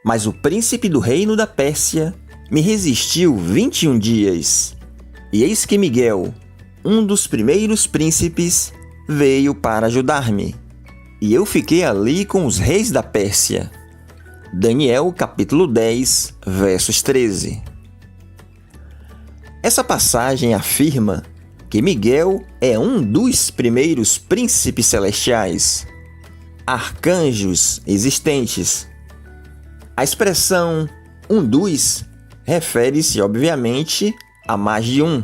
Mas o príncipe do reino da Pérsia me resistiu 21 dias. E eis que Miguel, um dos primeiros príncipes, veio para ajudar-me. E eu fiquei ali com os reis da Pérsia. Daniel, capítulo 10, versos 13. Essa passagem afirma que Miguel é um dos primeiros príncipes celestiais, arcanjos existentes. A expressão um dos refere-se, obviamente, a mais de um,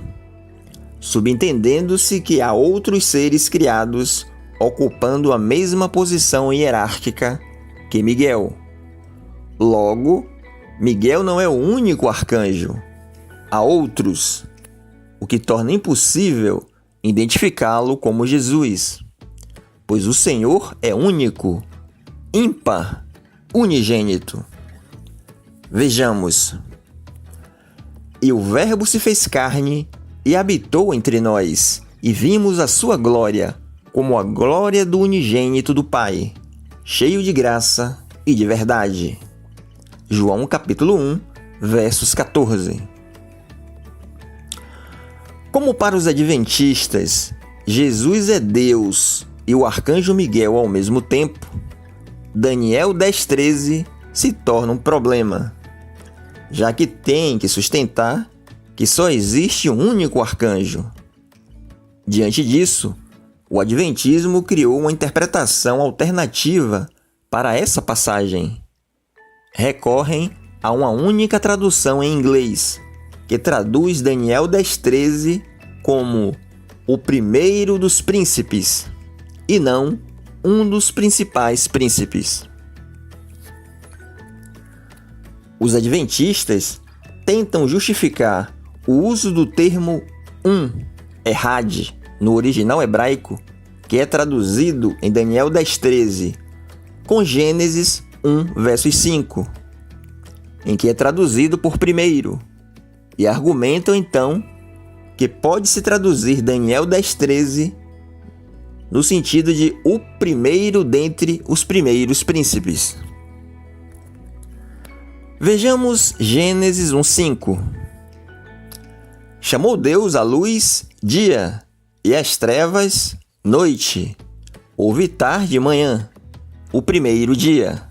subentendendo-se que há outros seres criados ocupando a mesma posição hierárquica que Miguel. Logo, Miguel não é o único arcanjo. Há outros, o que torna impossível identificá-lo como Jesus, pois o Senhor é único, ímpar, unigênito. Vejamos. E o Verbo se fez carne e habitou entre nós, e vimos a sua glória, como a glória do unigênito do Pai, cheio de graça e de verdade. João capítulo 1, versos 14. Como para os adventistas, Jesus é Deus e o arcanjo Miguel ao mesmo tempo, Daniel 10:13 se torna um problema, já que tem que sustentar que só existe um único arcanjo. Diante disso, o Adventismo criou uma interpretação alternativa para essa passagem. Recorrem a uma única tradução em inglês, que traduz Daniel 10:13 como o primeiro dos príncipes, e não um dos principais príncipes. Os adventistas tentam justificar o uso do termo Errad, no original hebraico, que é traduzido em Daniel 10:13, com Gênesis 1, versos 5, em que é traduzido por primeiro, e argumentam então que pode-se traduzir Daniel 10:13 no sentido de o primeiro dentre os primeiros príncipes. Vejamos Gênesis 1:5. Chamou Deus a luz dia, e as trevas noite. Houve tarde e manhã, o primeiro dia.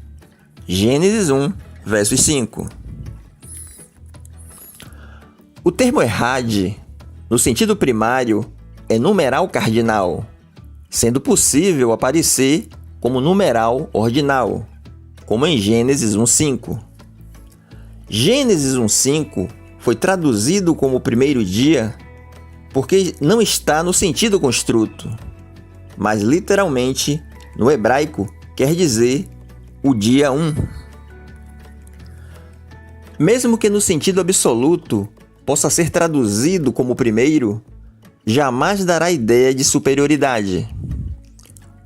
Gênesis 1, versos 5. O termo Errad, no sentido primário, é numeral cardinal, sendo possível aparecer como numeral ordinal, como em Gênesis 1:5. Gênesis 1:5 foi traduzido como primeiro dia porque não está no sentido construto, mas literalmente, no hebraico, quer dizer o dia 1. Mesmo que no sentido absoluto possa ser traduzido como primeiro, jamais dará ideia de superioridade.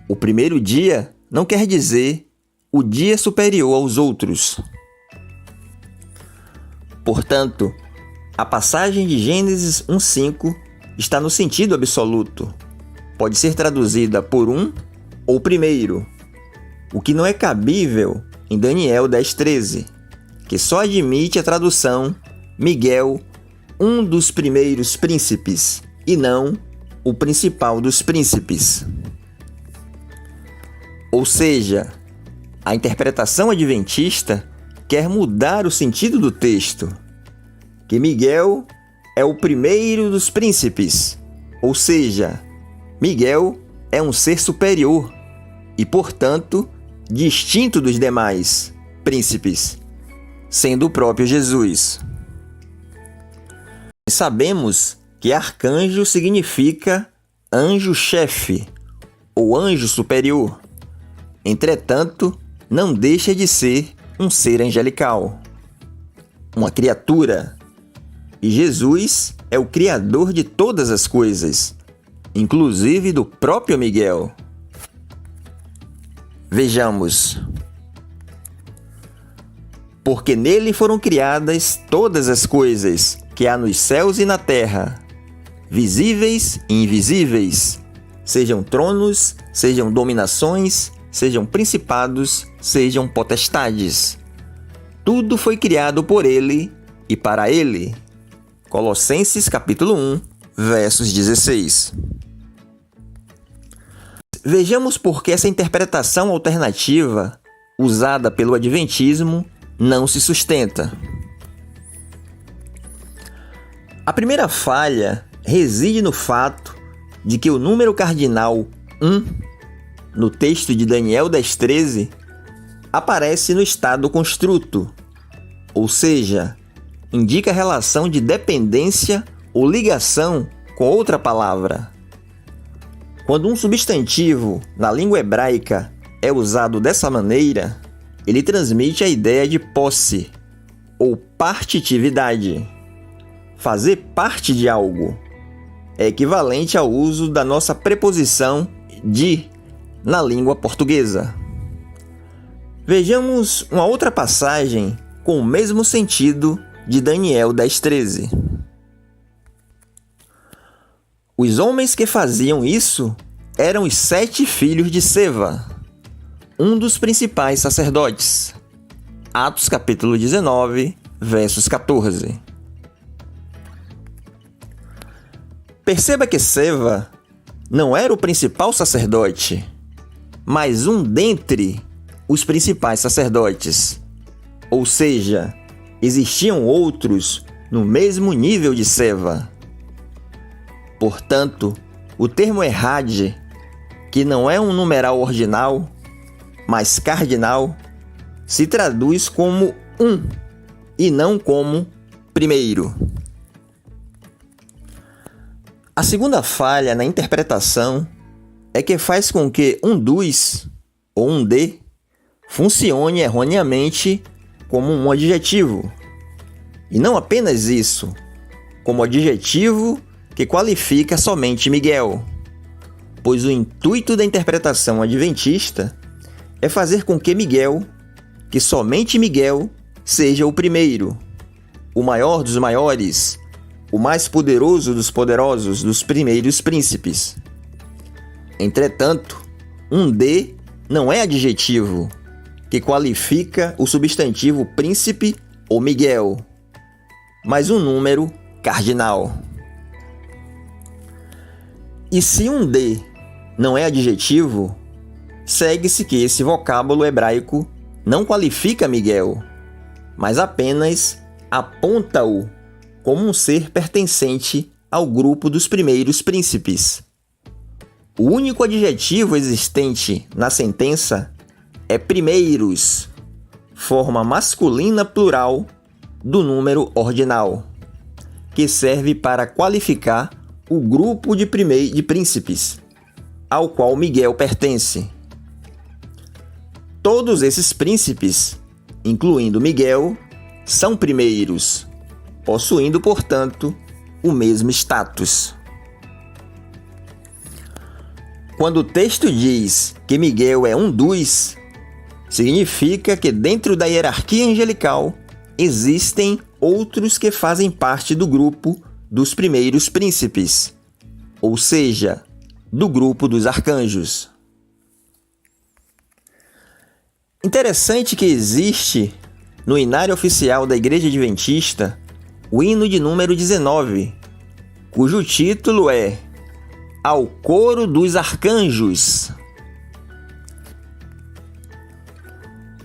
O primeiro dia não quer dizer o dia superior aos outros. Portanto, a passagem de Gênesis 1:5 está no sentido absoluto. Pode ser traduzida por um ou primeiro, o que não é cabível em Daniel 10:13, que só admite a tradução Miguel, um dos primeiros príncipes, e não o principal dos príncipes. Ou seja, a interpretação adventista quer mudar o sentido do texto, que Miguel é o primeiro dos príncipes, ou seja, Miguel é um ser superior e, portanto, distinto dos demais príncipes, sendo o próprio Jesus. Sabemos que arcanjo significa anjo-chefe ou anjo superior. Entretanto, não deixa de ser um ser angelical, uma criatura. E Jesus é o Criador de todas as coisas, inclusive do próprio Miguel. Vejamos. Porque nele foram criadas todas as coisas que há nos céus e na terra, visíveis e invisíveis, sejam tronos, sejam dominações, sejam principados, sejam potestades. tudo foi criado por ele e para ele. Colossenses capítulo 1, versos 16. Vejamos por que essa interpretação alternativa, usada pelo Adventismo, não se sustenta. A primeira falha reside no fato de que o número cardinal 1, no texto de Daniel 10:13, aparece no estado construto, ou seja, indica relação de dependência ou ligação com outra palavra. Quando um substantivo na língua hebraica é usado dessa maneira, ele transmite a ideia de posse ou partitividade. Fazer parte de algo é equivalente ao uso da nossa preposição de na língua portuguesa. Vejamos uma outra passagem com o mesmo sentido de Daniel 10:13. Os homens que faziam isso eram os 7 filhos de Seva, um dos principais sacerdotes. Atos capítulo 19, versos 14. Perceba que Seva não era o principal sacerdote, mas um dentre os principais sacerdotes. Ou seja, existiam outros no mesmo nível de Seva. Portanto, o termo errade, que não é um numeral ordinal, mas cardinal, se traduz como um e não como primeiro. A segunda falha na interpretação é que faz com que um dos ou um de funcione erroneamente como um adjetivo. E não apenas isso, como adjetivo que qualifica somente Miguel, pois o intuito da interpretação adventista é fazer com que Miguel, que somente Miguel, seja o primeiro, o maior dos maiores, o mais poderoso dos poderosos, dos primeiros príncipes. Entretanto, um de não é adjetivo que qualifica o substantivo príncipe ou Miguel, mas um número cardinal. E se um de não é adjetivo, segue-se que esse vocábulo hebraico não qualifica Miguel, mas apenas aponta-o como um ser pertencente ao grupo dos primeiros príncipes. O único adjetivo existente na sentença é primeiros, forma masculina plural do número ordinal, que serve para qualificar o grupo de príncipes, ao qual Miguel pertence. Todos esses príncipes, incluindo Miguel, são primeiros, possuindo, portanto, o mesmo status. Quando o texto diz que Miguel é um dos, significa que dentro da hierarquia angelical existem outros que fazem parte do grupo dos primeiros príncipes, ou seja, do grupo dos arcanjos. Interessante que existe, no inário oficial da Igreja Adventista, o hino de número 19, cujo título é Ao Coro dos Arcanjos.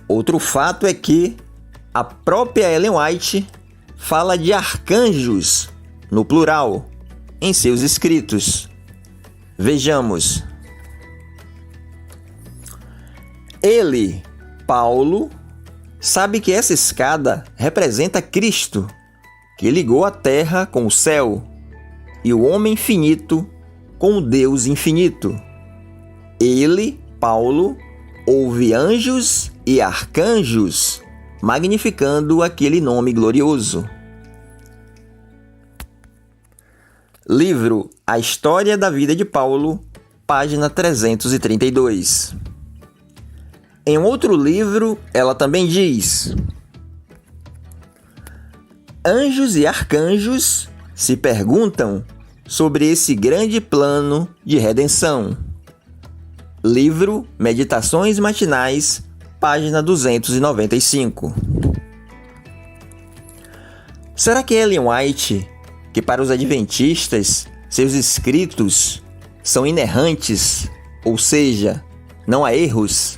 Outro fato é que a própria Ellen White fala de arcanjos, no plural, em seus escritos. Vejamos. Ele, Paulo, sabe que essa escada representa Cristo, que ligou a terra com o céu, e o homem finito com o Deus infinito. Ele, Paulo, ouve anjos e arcanjos, magnificando aquele nome glorioso. Livro A História da Vida de Paulo, página 332. Em outro livro, ela também diz: anjos e arcanjos se perguntam sobre esse grande plano de redenção. Livro Meditações Matinais, página 295. Será que Ellen White, que para os adventistas, seus escritos são inerrantes, ou seja, não há erros,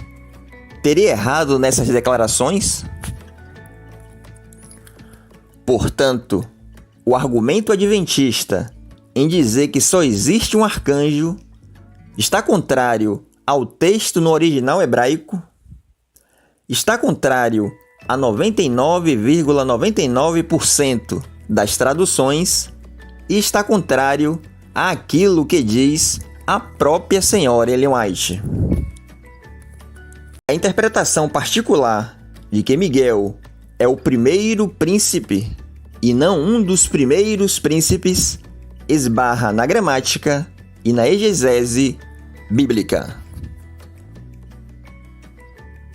teria errado nessas declarações? Portanto, o argumento adventista em dizer que só existe um arcanjo está contrário ao texto no original hebraico, está contrário a 99,99% das traduções e está contrário àquilo que diz a própria senhora Ellen White. A interpretação particular de que Miguel é o primeiro príncipe e não um dos primeiros príncipes esbarra na gramática e na exegese bíblica.